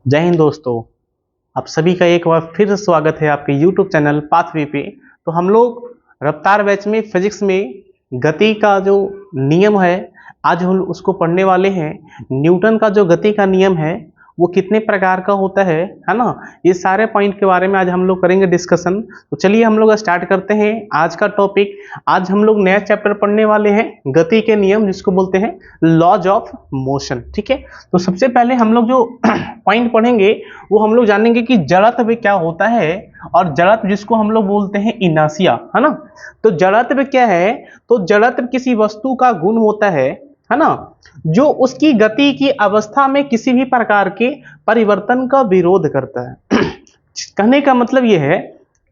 जय हिंद दोस्तों। आप सभी का एक बार फिर स्वागत है आपके YouTube चैनल पाथवे पे। तो हम लोग रफ्तार बैच में फिजिक्स में गति का जो नियम है आज हम उसको पढ़ने वाले हैं। न्यूटन का जो गति का नियम है वो कितने प्रकार का होता है ना, ये सारे पॉइंट के बारे में आज हम लोग करेंगे डिस्कशन। तो चलिए हम लोग स्टार्ट करते हैं आज का टॉपिक। आज हम लोग नया चैप्टर पढ़ने वाले हैं गति के नियम, जिसको बोलते हैं लॉज ऑफ मोशन। ठीक है, तो सबसे पहले हम लोग जो पॉइंट पढ़ेंगे वो हम लोग जानेंगे कि जड़त्व क्या होता है, और जड़त्व जिसको हम लोग बोलते हैं इनर्शिया, है ना। तो जड़त्व क्या है? तो जड़त्व किसी वस्तु का गुण होता है ना, जो उसकी गति की अवस्था में किसी भी प्रकार के परिवर्तन का विरोध करता है। कहने का मतलब यह है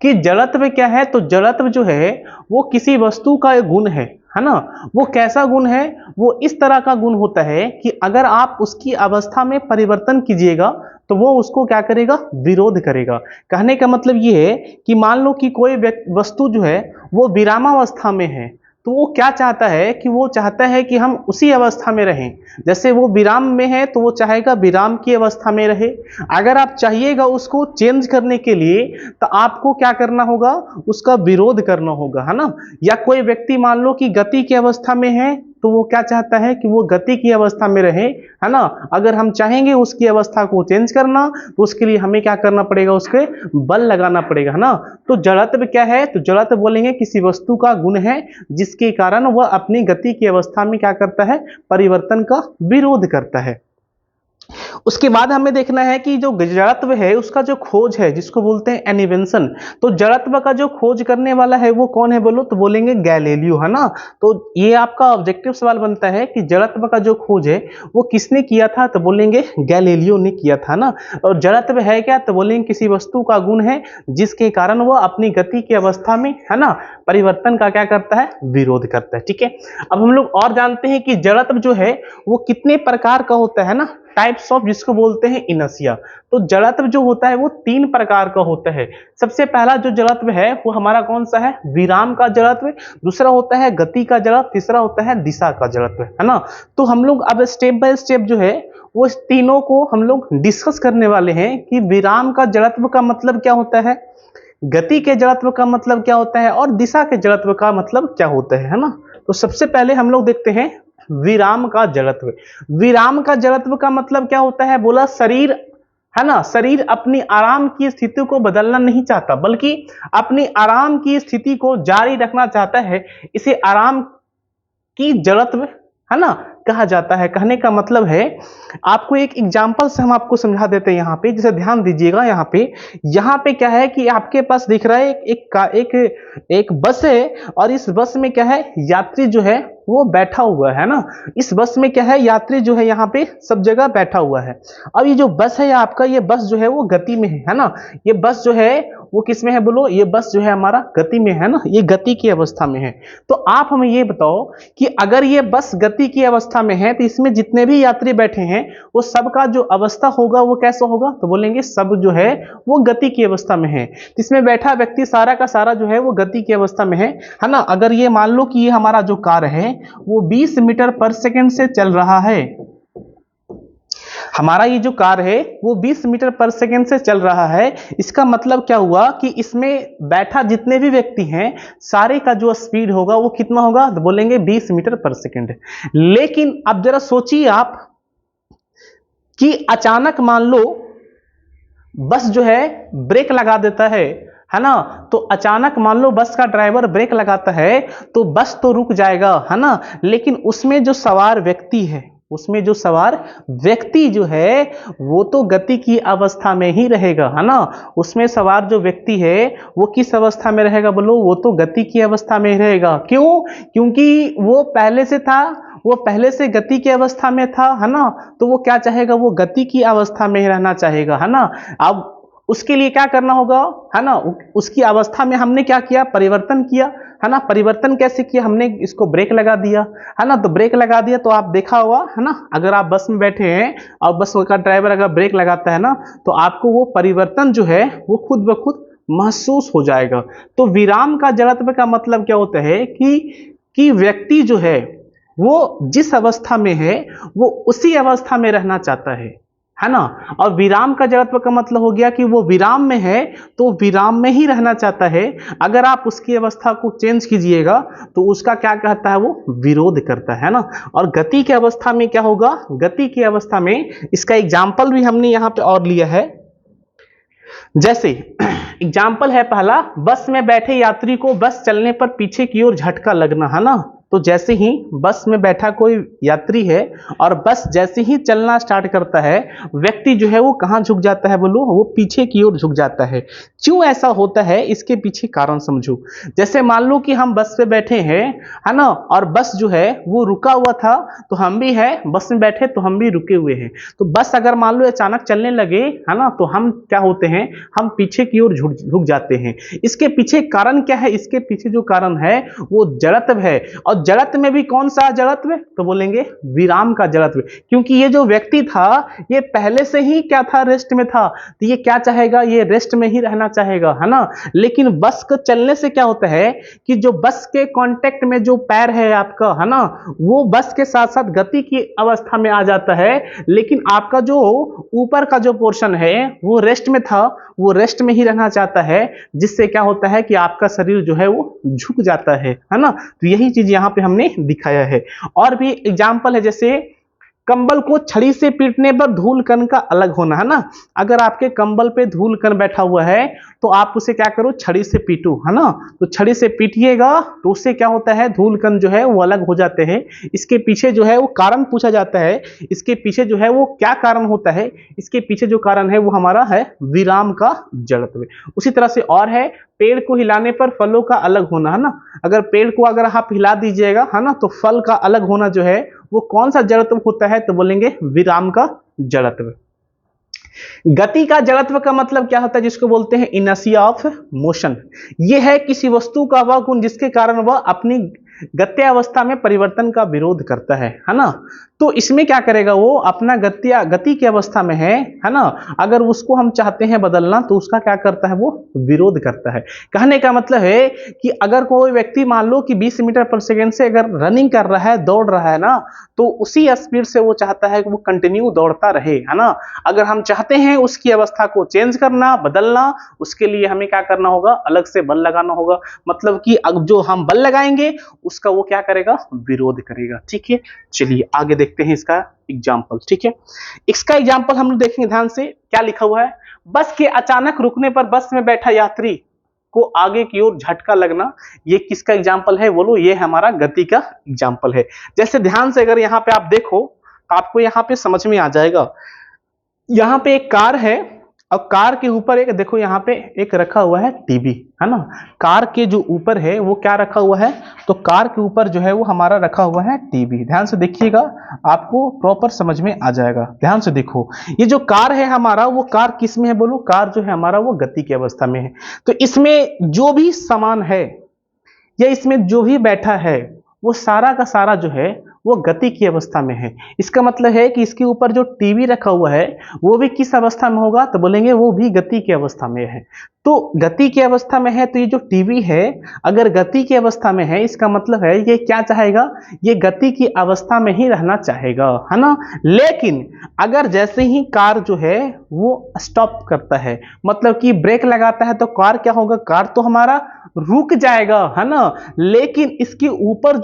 कि जड़त्व क्या है? तो जड़त्व जो है वो किसी वस्तु का एक गुण है ना। वो कैसा गुण है? वो इस तरह का गुण होता है कि अगर आप उसकी अवस्था में परिवर्तन कीजिएगा तो वो उसको क्या करेगा? विरोध करेगा। कहने का मतलब ये है कि मान लो कि कोई वस्तु जो है वो विरामावस्था में है, तो वो क्या चाहता है कि वो चाहता है कि हम उसी अवस्था में रहें। जैसे वो विराम में है तो वो चाहेगा विराम की अवस्था में रहे। अगर आप चाहिएगा उसको चेंज करने के लिए तो आपको क्या करना होगा? उसका विरोध करना होगा, है ना। या कोई व्यक्ति मान लो कि गति की अवस्था में है तो वो क्या चाहता है कि वो गति की अवस्था में रहे, है ना। अगर हम चाहेंगे उसकी अवस्था को चेंज करना तो उसके लिए हमें क्या करना पड़ेगा? उसके बल लगाना पड़ेगा, है ना। तो जड़त्व क्या है? तो जड़त्व बोलेंगे किसी वस्तु का गुण है जिसके कारण वह अपनी गति की अवस्था में क्या करता है? परिवर्तन का विरोध करता है। उसके बाद हमें देखना है कि जो जड़त्व है उसका जो खोज है जिसको बोलते हैं इन्वेंशन। तो जड़त्व का जो खोज करने वाला है वो कौन है बोलो? तो बोलेंगे गैलीलियो, है ना। तो ये आपका ऑब्जेक्टिव सवाल बनता है कि जड़त्व का जो खोज है वो किसने किया था? तो बोलेंगे गैलीलियो ने किया था ना। और जड़त्व है क्या? तो बोलेंगे किसी वस्तु का गुण है जिसके कारण वो अपनी गति की अवस्था में, है ना, परिवर्तन का क्या करता है? विरोध करता है। ठीक है, अब हम लोग और जानते हैं कि जड़त्व जो है वो कितने प्रकार का होता है ना, टाइप्स ऑफ, जिसको बोलते हैं इनर्शिया। तो जड़त्व जो होता है वो 3 प्रकार का होता है। सबसे पहला जो जड़त्व है वो हमारा कौन सा है? विराम का जड़त्व। दूसरा होता है गति का जड़त्व। तीसरा होता है दिशा का जड़त्व, है ना। तो हम लोग अब स्टेप बाय स्टेप जो है वो इस तीनों को हम लोग डिस्कस करने वाले हैं कि विराम का जड़त्व का मतलब क्या होता है, गति के जड़त्व का मतलब क्या होता है, और दिशा के जड़त्व का मतलब क्या होता है ना। तो सबसे पहले हम लोग देखते हैं विराम का जड़त्व। विराम का जड़त्व का मतलब क्या होता है? बोला शरीर, है ना, शरीर अपनी आराम की स्थिति को बदलना नहीं चाहता बल्कि अपनी आराम की स्थिति को जारी रखना चाहता है। इसे आराम की जड़त्व, है ना, कहा जाता है। कहने का मतलब है, आपको एक एग्जांपल से हम आपको समझा देते हैं। यहाँ पे जैसे ध्यान दीजिएगा, यहाँ पे क्या है कि आपके पास दिख रहा है एक बस है, और इस बस में क्या है? यात्री जो है वो बैठा हुआ है ना। इस बस में क्या है? यात्री जो है यहाँ पे सब जगह बैठा हुआ है। अब ये जो बस है आपका, ये बस जो है वो गति में है ना। ये बस जो है वो किस में है बोलो? ये बस जो है हमारा गति में है ना, ये गति की अवस्था में है। तो आप हमें ये बताओ कि अगर ये बस गति की अवस्था में है तो इसमें जितने भी यात्री बैठे हैं वो सबका जो अवस्था होगा वो कैसा होगा? तो बोलेंगे सब जो है वो गति की अवस्था में है। तो इसमें बैठा व्यक्ति सारा का सारा जो है वो गति की अवस्था में है ना। अगर ये मान लो कि ये हमारा जो कार है वो 20 मीटर पर सेकंड से चल रहा है, हमारा ये जो कार है वो 20 मीटर पर सेकंड से चल रहा है। इसका मतलब क्या हुआ कि इसमें बैठा जितने भी व्यक्ति हैं सारे का जो स्पीड होगा वो कितना होगा? तो बोलेंगे 20 मीटर पर सेकंड। लेकिन अब जरा सोचिए आप कि अचानक मान लो बस जो है ब्रेक लगा देता है ना। तो अचानक मान लो बस का ड्राइवर ब्रेक लगाता है तो बस तो रुक जाएगा, है ना। लेकिन उसमें जो सवार व्यक्ति है, उसमें जो सवार व्यक्ति जो है वो तो गति की अवस्था में ही रहेगा, है ना। उसमें सवार जो व्यक्ति है वो किस अवस्था में रहेगा बोलो? वो तो गति की अवस्था में ही रहेगा। क्यों? क्योंकि वो पहले से था, वो पहले से गति की अवस्था में था, है ना। तो वो क्या चाहेगा? वो गति की अवस्था में ही रहना चाहेगा, है ना। अब उसके लिए क्या करना होगा, है ना, उसकी अवस्था में हमने क्या किया? परिवर्तन किया, है ना। परिवर्तन कैसे किया? हमने इसको ब्रेक लगा दिया, है ना। तो ब्रेक लगा दिया तो आप देखा हुआ है ना, अगर आप बस में बैठे हैं और बस का ड्राइवर अगर ब्रेक लगाता है ना तो आपको वो परिवर्तन जो है वो खुद ब खुद महसूस हो जाएगा। तो विराम का जड़त्व का मतलब क्या होता है कि व्यक्ति जो है वो जिस अवस्था में है वो उसी अवस्था में रहना चाहता है। है ना। और विराम का जड़त्व का मतलब हो गया कि वो विराम में है तो विराम में ही रहना चाहता है। अगर आप उसकी अवस्था को चेंज कीजिएगा तो उसका क्या कहता है, वो विरोध करता है ना। और गति की अवस्था में क्या होगा, गति की अवस्था में इसका एग्जाम्पल भी हमने यहाँ पे और लिया है। जैसे एग्जाम्पल है पहला, बस में बैठे यात्री को बस चलने पर पीछे की ओर झटका लगना, है ना। तो जैसे ही बस में बैठा कोई यात्री है और बस जैसे ही चलना स्टार्ट करता है, व्यक्ति जो है वो कहाँ झुक जाता है बोलो, वो पीछे की ओर झुक जाता है। क्यों ऐसा होता है, इसके पीछे कारण समझो। जैसे मान लो कि हम बस पे बैठे हैं, है ना, और बस जो है वो रुका हुआ था, तो हम भी है बस में बैठे तो हम भी रुके हुए हैं। तो बस अगर मान लो अचानक चलने लगे, है ना, तो हम क्या होते हैं, हम पीछे की ओर झुक जाते हैं। इसके पीछे कारण क्या है, इसके पीछे जो कारण है वो जड़त्व है। और जड़त्व में भी कौन सा जड़त्व, तो बोलेंगे विराम का जड़त्व। क्योंकि ये जो व्यक्ति था ये पहले से ही क्या था, रेस्ट में था, तो ये क्या चाहेगा, ये रेस्ट में ही रहना चाहेगा, है ना। लेकिन बस को चलने से क्या होता है कि जो बस के कांटेक्ट में जो पैर है आपका, है ना, वो बस के साथ साथ गति की अवस्था में आ जाता है। लेकिन आपका जो ऊपर का जो पोर्शन है वो रेस्ट में था, वो रेस्ट में ही रहना चाहता है, जिससे क्या होता है कि आपका शरीर जो है वो झुक जाता है ना। तो यही चीज यहाँ पे हमने दिखाया है। और भी एग्जाम्पल है, जैसे कंबल को छड़ी से पीटने पर धूल कण का अलग होना, है ना। अगर आपके कंबल पे धूल कण बैठा हुआ है तो आप उसे क्या करो, छड़ी से पीटो, है ना। तो छड़ी से पीटिएगा तो उससे क्या होता है, धूल कण जो है वो अलग हो जाते हैं। इसके पीछे जो है वो कारण पूछा जाता है, इसके पीछे जो है वो क्या कारण होता है, इसके पीछे जो कारण है वो हमारा है विराम का जड़त्व। उसी तरह से और है, पेड़ को हिलाने पर फलों का अलग होना, है ना। अगर पेड़ को अगर आप हिला दीजिएगा, है ना, तो फल का अलग होना जो है वो कौन सा जड़त्व होता है, तो बोलेंगे विराम का जड़त्व। गति का जड़त्व का मतलब क्या होता है, जिसको बोलते हैं इनर्शिया ऑफ मोशन। यह है किसी वस्तु का वह गुण जिसके कारण वह अपनी गत्यावस्था में परिवर्तन का विरोध करता है ना। तो इसमें क्या करेगा, वो अपना गति की अवस्था में है ना, अगर उसको हम चाहते हैं बदलना तो उसका क्या करता है, वो विरोध करता है। कहने का मतलब है कि अगर कोई व्यक्ति मान लो कि 20 मीटर पर सेकेंड से अगर रनिंग कर रहा है, दौड़ रहा है ना, तो उसी स्पीड से वो चाहता है कि वो कंटिन्यू दौड़ता रहे, है ना। अगर हम चाहते हैं उसकी अवस्था को चेंज करना, बदलना, उसके लिए हमें क्या करना होगा, अलग से बल लगाना होगा। मतलब कि अब जो हम बल लगाएंगे उसका वो क्या करेगा, विरोध करेगा। ठीक है, चलिए आगे देखते हैं इसका एग्जाम्पल। ठीक है, इसका एग्जाम्पल हम लोग देखेंगे ध्यान से, क्या लिखा हुआ है। बस के अचानक रुकने पर बस में बैठा यात्री को आगे की ओर झटका लगना, ये किसका एग्जाम्पल है बोलो, ये हमारा गति का एग्जाम्पल है। जैसे ध्यान से अगर यहाँ पे आप देखो तो आपको यहाँ पे समझ में आ जाएगा। यहाँ पे एक कार है और कार के ऊपर एक देखो यहाँ पे एक रखा हुआ है टीवी, है ना। कार के जो ऊपर है वो क्या रखा हुआ है, तो कार के ऊपर जो है वो हमारा रखा हुआ है टीवी। ध्यान से देखिएगा, आपको प्रॉपर समझ में आ जाएगा। ध्यान से देखो, ये जो कार है हमारा, वो कार किस में है बोलो, कार जो है हमारा वो गति की अवस्था में है। तो इसमें जो भी सामान है या इसमें जो भी बैठा है वो सारा का सारा जो है वो गति की अवस्था में है। इसका मतलब है कि इसके ऊपर जो टीवी रखा हुआ है वो भी किस अवस्था में होगा, तो बोलेंगे वो भी गति की अवस्था में है। तो गति की अवस्था में है, तो ये जो टीवी है अगर गति की अवस्था में है, इसका मतलब है ये क्या चाहेगा, ये गति की अवस्था में ही रहना चाहेगा, है ना। लेकिन अगर जैसे ही कार जो है वो स्टॉप करता है, मतलब कि ब्रेक लगाता है, तो कार क्या होगा, कार तो हमारा रुक जाएगा, है ना। लेकिन इसके ऊपर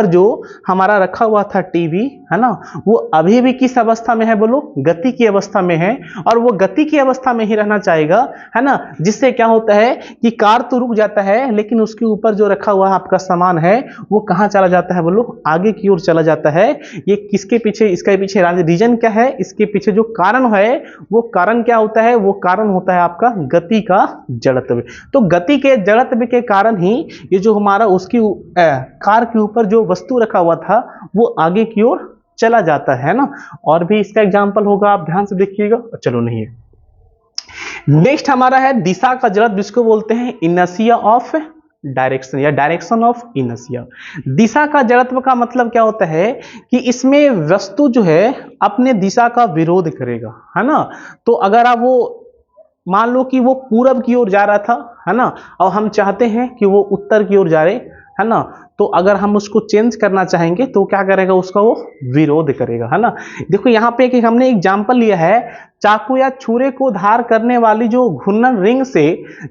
जो हमारा रखा हुआ था टीवी, है ना, वो अभी भी किस अवस्था में है बोलो, गति की अवस्था में है। और वो गति की अवस्था में ही रहना चाहेगा, है ना। जिससे क्या होता है कि कार तो रुक जाता है, लेकिन उसके ऊपर जो रखा हुआ आपका सामान है वो कहाँ चला जाता है बोलो, आगे की ओर चला जाता है। ये किसके पीछे, इसके पीछे रीजन क्या है, इसके पीछे जो कारण है वो कारण क्या होता है, वो कारण होता है आपका गति का जड़त्व। तो गति के जड़त्व के कारण ही ये जो हमारा उसकी कार के ऊपर जो वस्तु रखा हुआ था वो आगे की ओर चला जाता है ना। और भी इसका एग्जांपल होगा, आप ध्यान से देखिएगा। चलो नहीं है, नेक्स्ट हमारा है दिशा का जड़त्व, जिसको बोलते हैं इनर्शिया ऑफ डायरेक्शन या डायरेक्शन ऑफ इनर्शिया। दिशा का जड़त्व का मतलब क्या होता है कि इसमें वस्तु जो है अपने दिशा का विरोध करेगा, है ना। तो अगर आप वो मान लो कि वो पूरब की ओर जा रहा था, है ना, और हम चाहते हैं कि वो उत्तर की ओर जा रहे, है ना, तो अगर हम उसको चेंज करना चाहेंगे तो क्या करेगा, उसका वो विरोध करेगा, है ना। देखो यहाँ पे एक हमने एग्जांपल लिया है, चाकू या छुरे को धार करने वाली जो घूर्णन रिंग से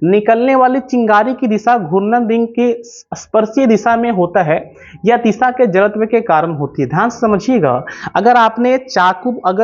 निकलने वाली चिंगारी की दिशा घूर्णन रिंग के स्पर्शीय दिशा में होता है, यह दिशा के जड़त्व के कारण होती है। ध्यान से समझिएगा, अगर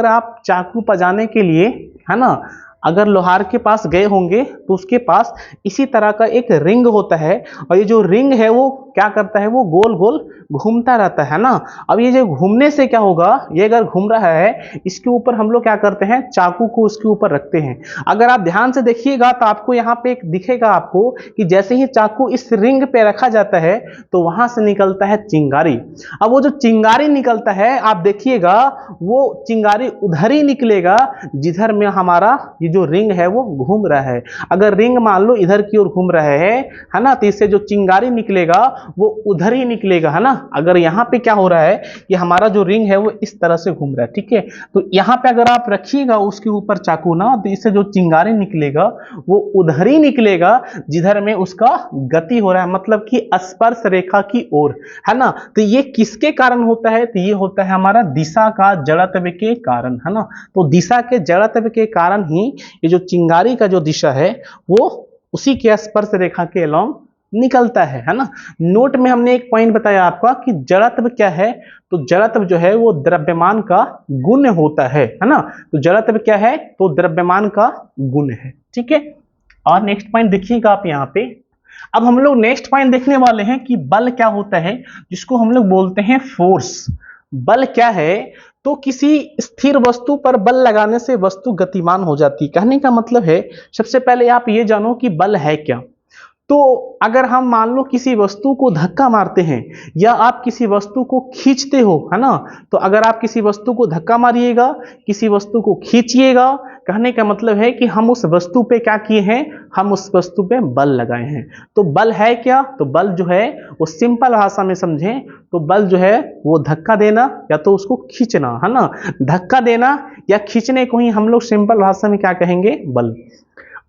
आप चाकू पजाने के लिए, है ना, अगर लोहार के पास गए होंगे तो उसके पास इसी तरह का एक रिंग होता है, और ये जो रिंग है वो क्या करता है, वो गोल गोल घूमता रहता है ना। अब ये जो घूमने से क्या होगा, ये अगर घूम रहा है, इसके ऊपर हम लोग क्या करते हैं, चाकू को उसके ऊपर रखते हैं। अगर आप ध्यान से देखिएगा तो आपको यहाँ पे एक दिखेगा आपको कि जैसे ही चाकू इस रिंग पे रखा जाता है तो वहां से निकलता है चिंगारी। अब वो जो चिंगारी निकलता है, आप देखिएगा वो चिंगारी उधर ही निकलेगा जिधर में हमारा ये जो रिंग है वो घूम रहा है। अगर रिंग मान लो इधर की ओर घूम रहा है ना, तो इससे जो चिंगारी निकलेगा वो उधर ही निकलेगा, है ना। अगर यहाँ पे क्या हो रहा है कि हमारा जो रिंग है वो इस तरह से घूम रहा है, ठीक है, तो यहाँ पे अगर आप रखिएगा उसके ऊपर चाकू ना, तो इससे जो चिंगारी निकलेगा वो उधर ही निकलेगा जिधर में उसका गति हो रहा है, मतलब कि स्पर्श रेखा की ओर, है ना। तो ये किसके कारण होता है, तो ये होता है हमारा दिशा का जड़त्व के कारण, है ना। तो दिशा के जड़त्व के कारण ही ये जो चिंगारी का जो दिशा है वो उसी के स्पर्श रेखा के अलॉन्ग निकलता है ना। नोट में हमने एक पॉइंट बताया आपका कि जड़त्व क्या है, तो जड़त्व जो है वो द्रव्यमान का गुण होता है ना। तो जड़त्व क्या है, तो द्रव्यमान का गुण है, ठीक है। और नेक्स्ट पॉइंट देखिएगा आप यहाँ पे, अब हम लोग नेक्स्ट पॉइंट देखने वाले हैं कि बल क्या होता है, जिसको हम लोग बोलते हैं फोर्स। बल क्या है, तो किसी स्थिर वस्तु पर बल लगाने से वस्तु गतिमान हो जाती है। कहने का मतलब है, सबसे पहले आप ये जानो कि बल है क्या। तो अगर हम मान लो किसी वस्तु को धक्का मारते हैं या आप किसी वस्तु को खींचते हो, है ना, तो अगर आप किसी वस्तु को धक्का मारिएगा, किसी वस्तु को खींचिएगा, कहने का मतलब है कि हम उस वस्तु पे क्या किए हैं, हम उस वस्तु पे बल लगाए हैं। तो बल है क्या, तो बल जो है वो सिंपल भाषा में समझें तो बल जो है वो धक्का देना या तो उसको खींचना, है ना। धक्का देना या खींचने को ही हम लोग सिंपल भाषा में क्या कहेंगे, बल।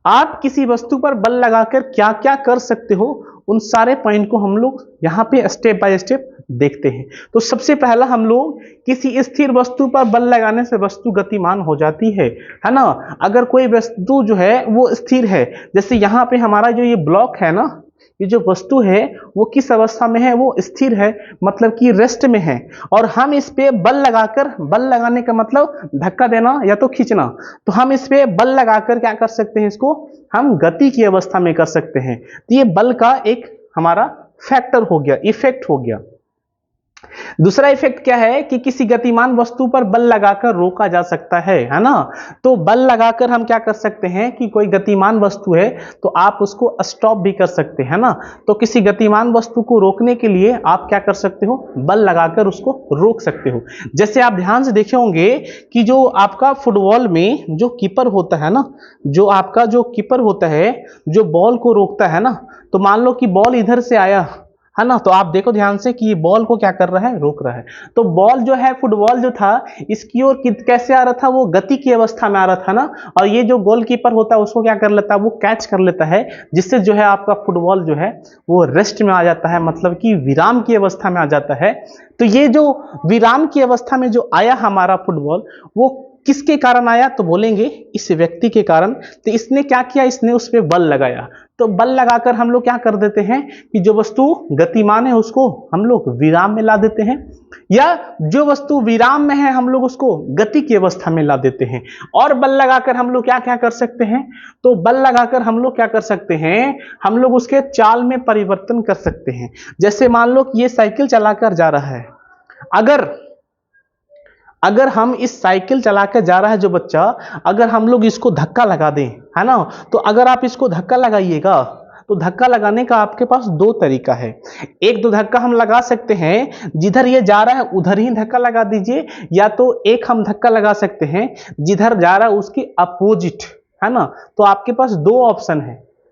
आप किसी वस्तु पर बल लगाकर क्या क्या कर सकते हो, उन सारे पॉइंट को हम लोग यहाँ पे स्टेप बाय स्टेप देखते हैं। तो सबसे पहला हम लोग किसी स्थिर वस्तु पर बल लगाने से वस्तु गतिमान हो जाती है ना। अगर कोई वस्तु जो है वो स्थिर है, जैसे यहाँ पे हमारा जो ये ब्लॉक है ना, ये जो वस्तु है वो किस अवस्था में है, वो स्थिर है, मतलब कि रेस्ट में है, और हम इस पे बल लगाकर, बल लगाने का मतलब धक्का देना या तो खींचना, तो हम इस पे बल लगाकर क्या कर सकते हैं, इसको हम गति की अवस्था में कर सकते हैं। तो ये बल का एक हमारा फैक्टर हो गया, इफेक्ट हो गया। दूसरा इफेक्ट क्या है कि किसी गतिमान वस्तु पर बल लगाकर रोका जा सकता है ना। तो बल लगाकर हम क्या कर सकते हैं कि कोई गतिमान वस्तु है तो आप उसको स्टॉप भी कर सकते हैं ना। तो किसी गतिमान वस्तु को रोकने के लिए आप क्या कर सकते हो, बल लगाकर उसको रोक सकते हो। जैसे आप ध्यान से देखे होंगे कि जो आपका फुटबॉल में जो कीपर होता है ना, जो आपका जो कीपर होता है जो बॉल को रोकता है ना, तो मान लो कि बॉल इधर से आया है ना, तो आप देखो ध्यान से कि ये बॉल को क्या कर रहा है, रोक रहा है। तो बॉल जो है, फुटबॉल जो था, इसकी ओर कैसे आ रहा था, वो गति की अवस्था में आ रहा था ना, और ये जो गोलकीपर होता है उसको क्या कर लेता है, वो कैच कर लेता है, जिससे जो है आपका फुटबॉल जो है वो रेस्ट में आ जाता है, मतलब कि विराम की अवस्था में आ जाता है। तो ये जो विराम की अवस्था में जो आया हमारा फुटबॉल, वो किसके कारण आया, तो बोलेंगे इस व्यक्ति के कारण। तो इसने क्या किया, इसने उस पर बल लगाया। तो बल लगाकर हम लोग क्या कर देते हैं कि जो वस्तु गतिमान है उसको हम लोग विराम में ला देते हैं, या जो वस्तु विराम में है हम लोग उसको गति की अवस्था में ला देते हैं। और बल लगाकर हम लोग क्या क्या कर सकते हैं, तो बल लगाकर हम लोग क्या कर सकते हैं, हम लोग उसके चाल में परिवर्तन कर सकते हैं। जैसे मान लो कि ये साइकिल चलाकर जा रहा है, अगर हम इस साइकिल चलाकर जा रहा है जो बच्चा, अगर हम लोग इसको धक्का लगा दें, है ना, तो अगर आप इसको धक्का लगाइएगा तो धक्का लगाने का आपके पास दो तरीका है। एक दो धक्का हम लगा सकते हैं, जिधर ये जा रहा है उधर ही धक्का लगा दीजिए, या तो एक हम धक्का लगा सकते हैं जिधर जा रहा है उसके अपोजिट, है ना। तो आपके पास दो ऑप्शन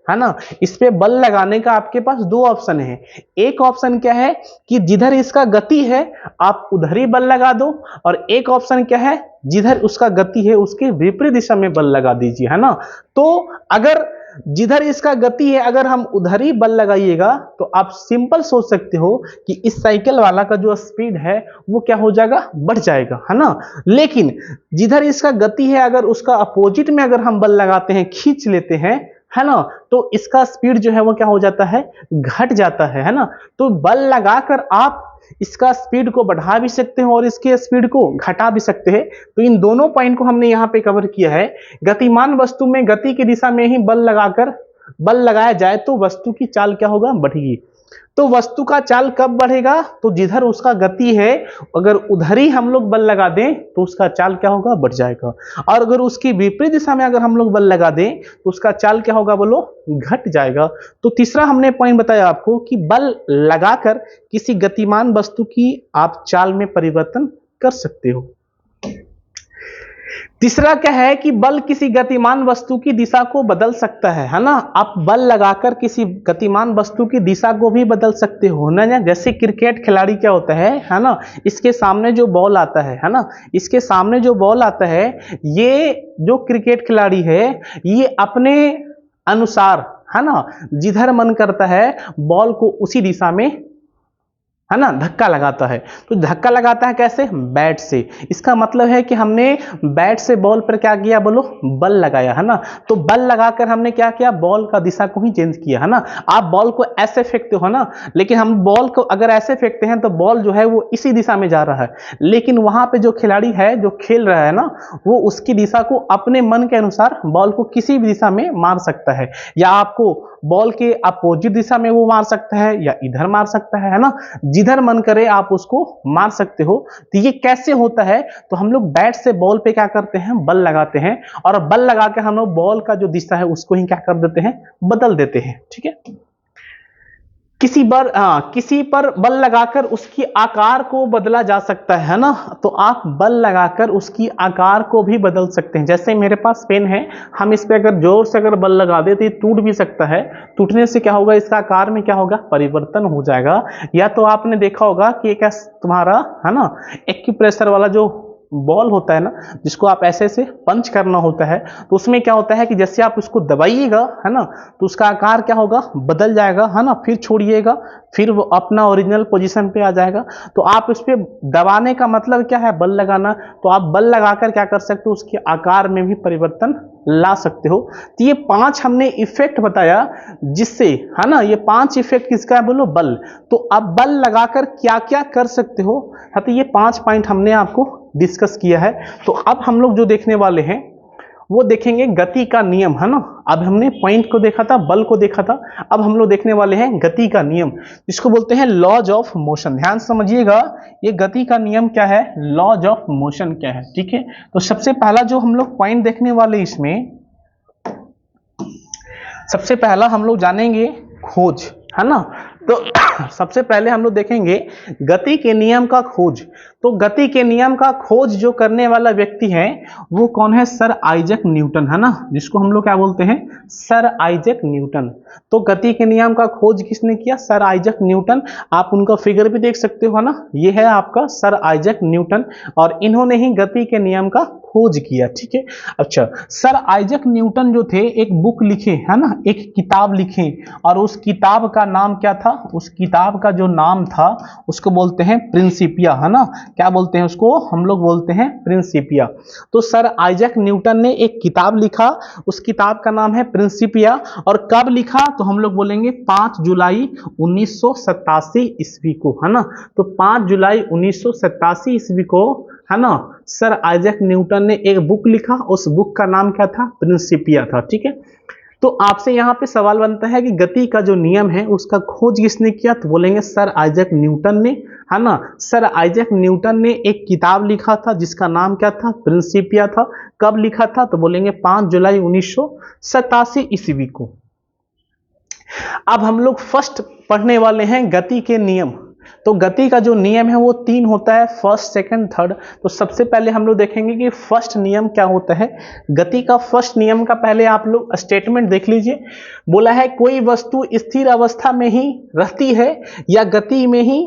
है ना। इस पे बल लगाने का आपके पास दो ऑप्शन है। एक ऑप्शन क्या है कि जिधर इसका गति है आप उधर ही बल लगा दो, और एक ऑप्शन क्या है जिधर उसका गति है उसके विपरीत दिशा में बल लगा दीजिए, है ना। तो अगर जिधर इसका गति है अगर हम उधर ही बल लगाइएगा तो आप सिंपल सोच सकते हो कि इस साइकिल वाला का जो स्पीड है वो क्या हो जाएगा, बढ़ जाएगा, है ना। लेकिन जिधर इसका गति है अगर उसका अपोजिट में अगर हम बल लगाते हैं, खींच लेते हैं, है ना, तो इसका स्पीड जो है वो क्या हो जाता है, घट जाता है ना। तो बल लगाकर आप इसका स्पीड को बढ़ा भी सकते हो और इसके स्पीड को घटा भी सकते हैं। तो इन दोनों पॉइंट को हमने यहाँ पे कवर किया है। गतिमान वस्तु में गति की दिशा में ही बल लगाया जाए तो वस्तु की चाल क्या होगा, बढ़ेगी। तो वस्तु का चाल कब बढ़ेगा, तो जिधर उसका गति है अगर उधर ही हम लोग बल लगा दें तो उसका चाल क्या होगा, बढ़ जाएगा। और अगर उसकी विपरीत दिशा में अगर हम लोग बल लगा दें तो उसका चाल क्या होगा, बोलो, घट जाएगा। तो तीसरा हमने पॉइंट बताया आपको कि बल लगाकर किसी गतिमान वस्तु की आप चाल में परिवर्तन कर सकते हो। तीसरा क्या है कि बल किसी गतिमान वस्तु की दिशा को बदल सकता है ना। आप बल लगाकर किसी गतिमान वस्तु की दिशा को भी बदल सकते हो ना। जैसे क्रिकेट खिलाड़ी क्या होता है ना, इसके सामने जो बॉल आता है ना, इसके सामने जो बॉल आता है, ये जो क्रिकेट खिलाड़ी है ये अपने अनुसार, है ना, जिधर मन करता है बॉल को उसी दिशा में, है ना, धक्का लगाता है। तो धक्का लगाता है कैसे, बैट से। इसका मतलब है कि हमने बैट से बॉल पर क्या किया, बोलो, बल लगाया, है ना। तो बल लगाकर हमने क्या किया, बॉल का दिशा को ही चेंज किया, है ना। आप बॉल को ऐसे फेंकते हो ना, लेकिन हम बॉल को अगर ऐसे फेंकते हैं तो बॉल जो है वो इसी दिशा में जा रहा है, लेकिन वहां पे जो खिलाड़ी है जो खेल रहा है ना, वो उसकी दिशा को अपने मन के अनुसार बॉल को किसी भी दिशा में मार सकता है, या आपको बॉल के अपोजिट दिशा में वो मार सकता है या इधर मार सकता है ना। जिधर मन करे आप उसको मार सकते हो। तो ये कैसे होता है, तो हम लोग बैट से बॉल पे क्या करते हैं, बल लगाते हैं, और बल लगा के हम लोग बॉल का जो दिशा है उसको ही क्या कर देते हैं, बदल देते हैं। ठीक है। किसी पर बल लगाकर उसकी आकार को बदला जा सकता है ना। तो आप बल लगाकर उसकी आकार को भी बदल सकते हैं। जैसे मेरे पास पेन है, हम इस पे अगर जोर से अगर बल लगा दे तो ये टूट भी सकता है। टूटने से क्या होगा, इसका आकार में क्या होगा, परिवर्तन हो जाएगा। या तो आपने देखा होगा कि एक तुम्हारा, है ना, एक्यूप्रेशर वाला जो बॉल होता है ना, जिसको आप ऐसे से पंच करना होता है, तो उसमें क्या होता है कि जैसे आप उसको दबाइएगा, है ना, तो उसका आकार क्या होगा, बदल जाएगा, है ना। फिर छोड़िएगा, फिर वो अपना ओरिजिनल पोजीशन पे आ जाएगा। तो आप उस पर दबाने का मतलब क्या है, बल लगाना। तो आप बल लगाकर क्या कर सकते हो, उसके आकार में भी परिवर्तन ला सकते हो। तो ये 5 हमने इफेक्ट बताया जिससे, है ना, ये 5 इफेक्ट किसका है, बोलो, बल। तो अब बल लगाकर क्या क्या कर सकते हो, हाँ, तो ये 5 पॉइंट हमने आपको डिस्कस किया है। तो अब हम लोग जो देखने वाले हैं वो देखेंगे गति का नियम, है ना। अब हमने पॉइंट को देखा था, बल को देखा था, अब हम लोग देखने वाले हैं गति का नियम, जिसको बोलते हैं लॉज ऑफ मोशन। ध्यान समझिएगा, ये गति का नियम क्या है, लॉज ऑफ मोशन क्या है। ठीक है। तो सबसे पहला जो हम लोग पॉइंट देखने वाले, इसमें सबसे पहला हम लोग जानेंगे खोज, है ना। तो सबसे पहले हम लोग देखेंगे गति के नियम का खोज। तो गति के नियम का खोज जो करने वाला व्यक्ति है वो कौन है, सर आइजैक न्यूटन, है ना, जिसको हम लोग क्या बोलते हैं, सर आइजैक न्यूटन। तो गति के नियम का खोज किसने किया, सर आइजैक न्यूटन। आप उनका फिगर भी देख सकते हो, है ना, ये है आपका सर आइजैक न्यूटन, और इन्होंने ही गति के नियम का खोज किया। ठीक है। अच्छा, सर आइजैक न्यूटन जो थे एक बुक लिखे, है ना, एक किताब लिखे, और उस किताब का नाम क्या था, उस किताब का जो नाम था उसको बोलते हैं प्रिंसिपिया, है ना। क्या बोलते हैं उसको, हम लोग बोलते हैं प्रिंसिपिया। तो सर आइजैक न्यूटन ने एक किताब लिखा, उस किताब का नाम है प्रिंसिपिया। और कब लिखा, तो हम लोग बोलेंगे 5 जुलाई 1987 ईस्वी को, है ना। तो 5 जुलाई 1987 ईस्वी को, है ना, सर आइजैक न्यूटन ने एक बुक लिखा, उस बुक का नाम क्या था, प्रिंसिपिया था। ठीक है। तो आपसे यहाँ पे सवाल बनता है कि गति का जो नियम है उसका खोज किसने किया, तो बोलेंगे सर आइजैक न्यूटन ने, है ना। सर आइजैक न्यूटन ने एक किताब लिखा था जिसका नाम क्या था, प्रिंसिपिया था। कब लिखा था, तो बोलेंगे 5 जुलाई 1987 ईस्वी को। अब हम लोग फर्स्ट पढ़ने वाले हैं गति के नियम। तो गति का जो नियम है वो 3 होता है, फर्स्ट, सेकंड, थर्ड। तो सबसे पहले हम लोग देखेंगे कि फर्स्ट नियम क्या होता है। गति का फर्स्ट नियम का पहले आप लोग स्टेटमेंट देख लीजिए। बोला है कोई वस्तु स्थिर अवस्था में ही रहती है या गति में ही,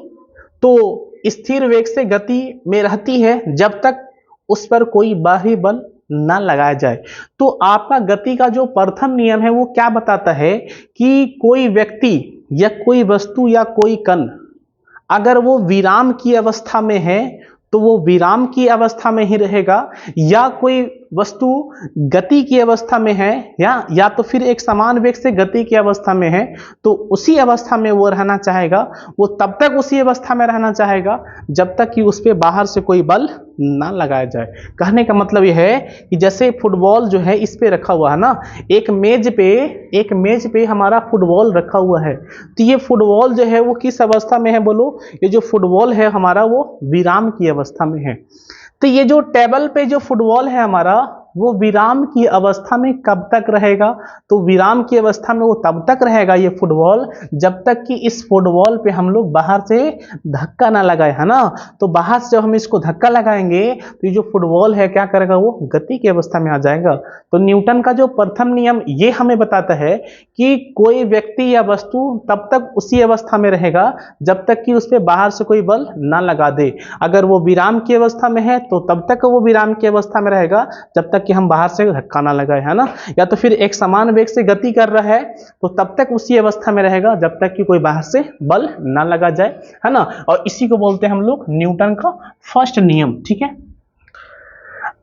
तो स्थिर वेग से गति में रहती है जब तक उस पर कोई बाहरी बल ना लगाया जाए। तो आपका गति का जो प्रथम नियम है वो क्या बताता है कि कोई व्यक्ति या कोई वस्तु या कोई कण अगर वो विराम की अवस्था में है तो वो विराम की अवस्था में ही रहेगा, या कोई वस्तु गति की अवस्था में है या तो फिर एक समान वेग से गति की अवस्था में है तो उसी अवस्था में वो रहना चाहेगा। वो तब तक उसी अवस्था में रहना चाहेगा जब तक कि उस पर बाहर से कोई बल ना लगाया जाए। कहने का मतलब यह है कि जैसे फुटबॉल जो है इस पे रखा हुआ है ना, एक मेज पे हमारा फुटबॉल रखा हुआ है, तो ये फुटबॉल जो है वो किस अवस्था में है बोलो? ये जो फुटबॉल है हमारा वो विराम की अवस्था में है। तो ये जो टेबल पे जो फुटबॉल है हमारा वो विराम की अवस्था में कब तक रहेगा? तो विराम की अवस्था में वो तब तक रहेगा ये फुटबॉल जब तक कि इस फुटबॉल पे हम लोग बाहर से धक्का ना लगाए, है ना। तो बाहर से जब हम इसको धक्का लगाएंगे तो ये जो फुटबॉल है क्या करेगा? वो गति की अवस्था में आ जाएगा। तो न्यूटन का जो प्रथम नियम ये हमें बताता है कि कोई व्यक्ति या वस्तु तब तक उसी अवस्था में रहेगा जब तक कि उस पर बाहर से कोई बल ना लगा दे। अगर वो विराम की अवस्था में है तो तब तक वो विराम की अवस्था में रहेगा जब तक कि हम बाहर से धक्का ना लगाए, है ना। या तो फिर एक समान वेग से गति कर रहा है तो तब तक उसी अवस्था में रहेगा जब तक कि कोई बाहर से बल ना लगा जाए, है ना। और इसी को बोलते हैं हम लोग न्यूटन का फर्स्ट नियम, ठीक है।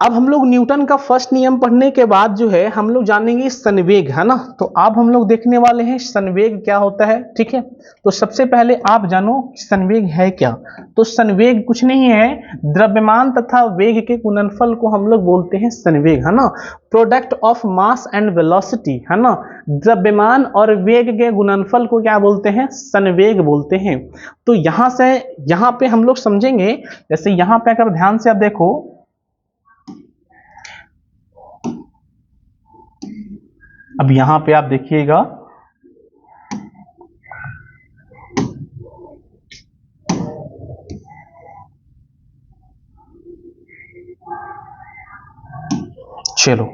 अब हम लोग न्यूटन का फर्स्ट नियम पढ़ने के बाद जो है हम लोग जानेंगे संवेग, है ना। तो अब हम लोग देखने वाले हैं संवेग क्या होता है, ठीक है। तो सबसे पहले आप जानो संवेग है क्या। तो संवेग कुछ नहीं है, द्रव्यमान तथा वेग के गुणनफल को हम लोग बोलते हैं संवेग, है ना। Product of mass and velocity, है ना। द्रव्यमान और वेग के गुणनफल को क्या बोलते हैं? संवेग बोलते हैं। तो यहाँ पे हम लोग समझेंगे, जैसे यहाँ पे अगर ध्यान से आप देखो, अब यहां पे आप देखिएगा, चलो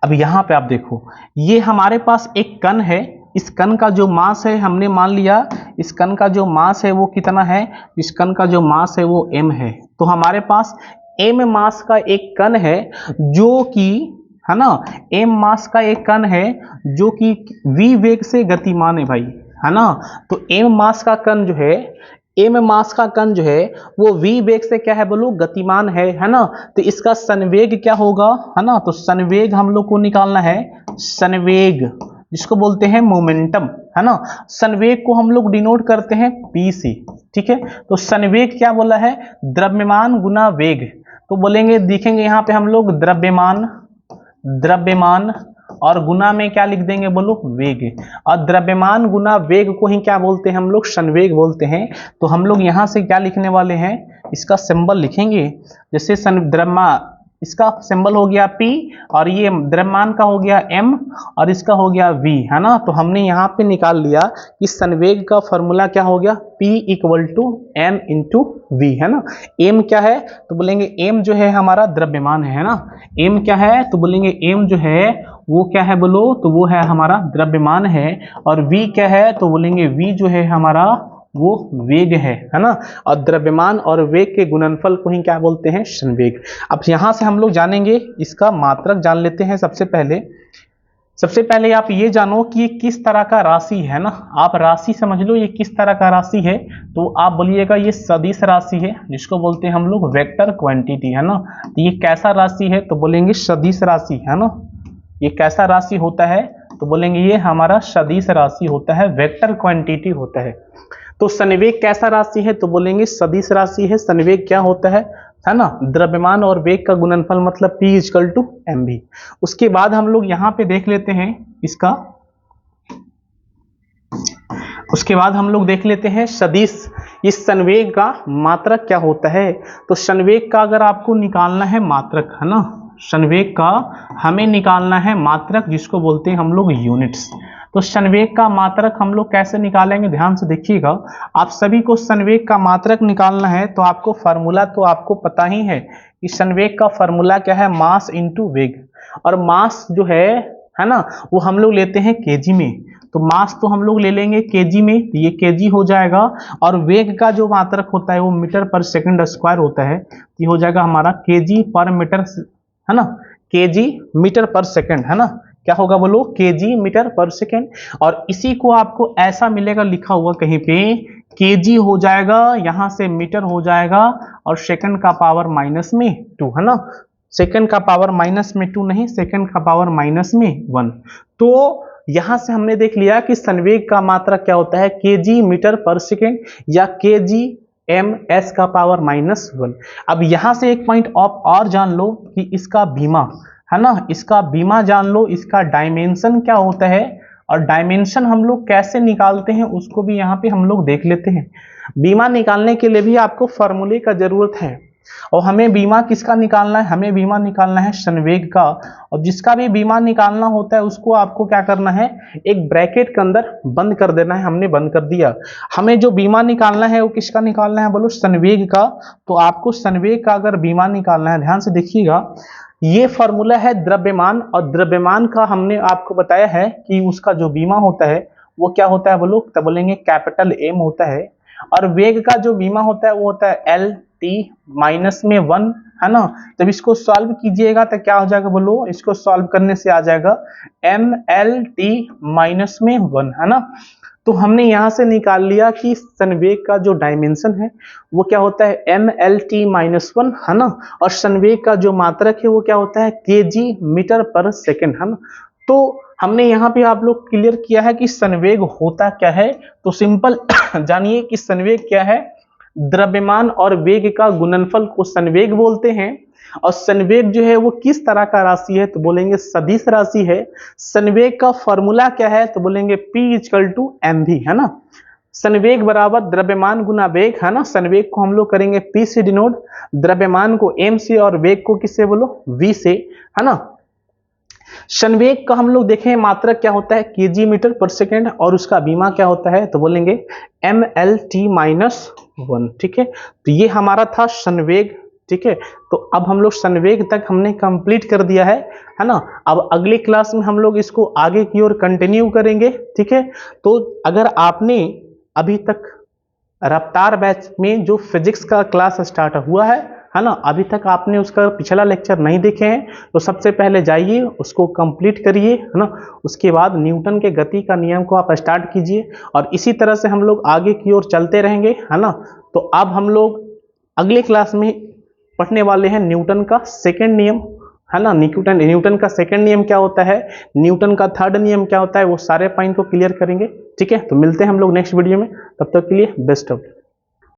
अब यहां पे आप देखो, ये हमारे पास एक कण है। इस कण का जो मास है हमने मान लिया, इस कण का जो मास है वो कितना है? इस कण का जो मास है वो m है। तो हमारे पास m मास का एक कण है जो कि, है ना, m मास का एक कण है जो कि v वेग से गतिमान है भाई, है ना। तो m मास का कण जो है, m मास का कण जो है वो v वेग से क्या है बोलो? गतिमान है ना। तो इसका संवेग क्या होगा, है ना। तो संवेग हम लोग को निकालना है, संवेग जिसको बोलते हैं मोमेंटम, है ना। संवेग को हम लोग डिनोट करते हैं p से, ठीक है। तो संवेग क्या बोला है? द्रव्यमान गुना वेग। तो बोलेंगे, देखेंगे यहाँ पे हम लोग द्रव्यमान और गुना में क्या लिख देंगे बोलो? वेग। और द्रव्यमान गुना वेग को ही क्या बोलते हैं हम लोग? संवेग बोलते हैं। तो हम लोग यहाँ से क्या लिखने वाले हैं? इसका सिंबल लिखेंगे, जैसे इसका सिंबल हो गया P, और ये द्रव्यमान का हो गया M, और इसका हो गया V, है ना। तो हमने यहाँ पे निकाल लिया कि संवेग का फॉर्मूला क्या हो गया? P equal to M into V, है ना। M क्या है? तो बोलेंगे M जो है हमारा द्रव्यमान है ना। M क्या है? तो बोलेंगे M जो है वो क्या है बोलो? तो वो है हमारा द्रव्यमान है। और V क्या है? तो बोलेंगे V जो है हमारा वो वेग है ना। और द्रव्यमान और वेग के गुणनफल को ही क्या बोलते हैं? संवेग। अब यहां से हम लोग जानेंगे, इसका मात्रक जान लेते हैं। सबसे पहले आप ये जानो कि ये किस तरह का राशि है ना। आप राशि समझ लो, ये किस तरह का राशि है। तो आप बोलिएगा ये सदिश राशि है, जिसको बोलते हैं हम लोग वेक्टर क्वांटिटी, है ना। तो ये कैसा राशि है? तो बोलेंगे सदिश राशि, है ना। ये कैसा राशि होता है? तो बोलेंगे ये हमारा सदिश राशि होता है, वेक्टर क्वांटिटी होता है। तो संवेग कैसा राशि है? तो बोलेंगे सदिश राशि है। संवेग क्या होता है ना? द्रव्यमान और वेग का गुणनफल, मतलब P इक्वल टू mv। उसके बाद हम लोग यहाँ पे देख लेते हैं इसका, उसके बाद हम लोग देख लेते हैं सदिश, इस संवेग का मात्रक क्या होता है। तो संवेग का अगर आपको निकालना है मात्रक, है ना, संवेग का हमें निकालना है मात्रक, जिसको बोलते हैं हम लोग यूनिट्स। तो संवेग का मात्रक हम लोग कैसे निकालेंगे? ध्यान से देखिएगा, आप सभी को संवेग का मात्रक निकालना है तो आपको फार्मूला तो आपको पता ही है कि संवेग का फार्मूला क्या है? मास इंटू वेग। और मास जो है ना, वो हम लोग लेते हैं केजी में। तो मास तो हम लोग ले लेंगे केजी में, तो ये केजी हो जाएगा। और वेग का जो मात्रक होता है वो मीटर पर सेकंड स्क्वायर होता है, ये हो जाएगा हमारा केजी पर मीटर, है ना, केजी मीटर पर सेकंड, है ना, क्या होगा बोलो, केजी मीटर पर सेकंड। और इसी को आपको ऐसा मिलेगा लिखा हुआ कहीं पे, केजी हो जाएगा, यहां से मीटर हो जाएगा, और सेकंड का पावर माइनस में 2, है ना, सेकंड का पावर माइनस में 2 नहीं, सेकंड का पावर माइनस में 1। तो यहां से हमने देख लिया कि संवेग का मात्रा क्या होता है, केजी मीटर पर सेकंड या केजी एम एस का पावर -1। अब यहां से एक पॉइंट आप और जान लो कि इसका बीमा, है ना, इसका बीमा जान लो, इसका डायमेंशन क्या होता है, और डायमेंशन हम लोग कैसे निकालते हैं उसको भी यहाँ पे हम लोग देख लेते हैं। बीमा निकालने के लिए भी आपको फॉर्मूले का जरूरत है, और हमें बीमा किसका निकालना है, हमें बीमा निकालना है संवेग का। और जिसका भी बीमा निकालना होता है उसको आपको क्या करना है, एक ब्रैकेट के अंदर बंद कर देना है, हमने बंद कर दिया। हमें जो बीमा निकालना है वो किसका निकालना है बोलो, संवेग का। तो आपको संवेग का अगर बीमा निकालना है, ध्यान से देखिएगा, ये फॉर्मूला है द्रव्यमान, और द्रव्यमान का हमने आपको बताया है कि उसका जो बीमा होता है वो क्या होता है बोलो, तब बोलेंगे कैपिटल एम होता है। और वेग का जो बीमा होता है वो होता है एल टी माइनस में 1, है ना। जब इसको सॉल्व कीजिएगा तो क्या हो जाएगा बोलो, इसको सॉल्व करने से आ जाएगा एम एल टी माइनस में 1, है ना। तो हमने यहां से निकाल लिया कि संवेग का जो डायमेंशन है वो क्या होता है, एम एल टी -1, है ना। और संवेग का जो मात्रक है वो क्या होता है, केजी मीटर पर सेकंड, है ना। तो हमने यहाँ पे आप लोग क्लियर किया है कि संवेग होता क्या है। तो सिंपल जानिए कि संवेग क्या है, द्रव्यमान और वेग का गुणनफल को संवेग बोलते हैं। और संवेग जो है वो किस तरह का राशि है, तो बोलेंगे सदिश राशि है। संवेग का फॉर्मूला क्या है, तो बोलेंगे P = mv, है ना। संवेग बराबर द्रव्यमान गुना वेग, है ना। संवेग को हम लोग करेंगे P से डिनोट, द्रव्यमान को M से, और वेग को किससे बोलो, V से, है ना। संवेग का हम लोग देखें मात्रक क्या होता है, केजी मीटर पर सेकेंड, और उसका बीमा क्या होता है, तो बोलेंगे mL/T-1, ठीक है। तो ये हमारा था संवेग, ठीक है। तो अब हम लोग संवेग तक हमने कंप्लीट कर दिया है ना। अब अगली क्लास में हम लोग इसको आगे की ओर कंटिन्यू करेंगे, ठीक है। तो अगर आपने अभी तक रफ्तार बैच में जो फिजिक्स का क्लास स्टार्ट हुआ है ना, अभी तक आपने उसका पिछला लेक्चर नहीं देखे हैं तो सबसे पहले जाइए उसको कंप्लीट करिए, है ना। उसके बाद न्यूटन के गति का नियम को आप स्टार्ट कीजिए, और इसी तरह से हम लोग आगे की ओर चलते रहेंगे, है ना। तो अब हम लोग अगले क्लास में पढ़ने वाले हैं न्यूटन का सेकेंड नियम, है ना। न्यूटन का सेकेंड नियम क्या होता है, न्यूटन का थर्ड नियम क्या होता है, वो सारे पॉइंट को क्लियर करेंगे, ठीक है। तो मिलते हैं हम लोग नेक्स्ट वीडियो में, तब तक के लिए बेस्ट ऑफ।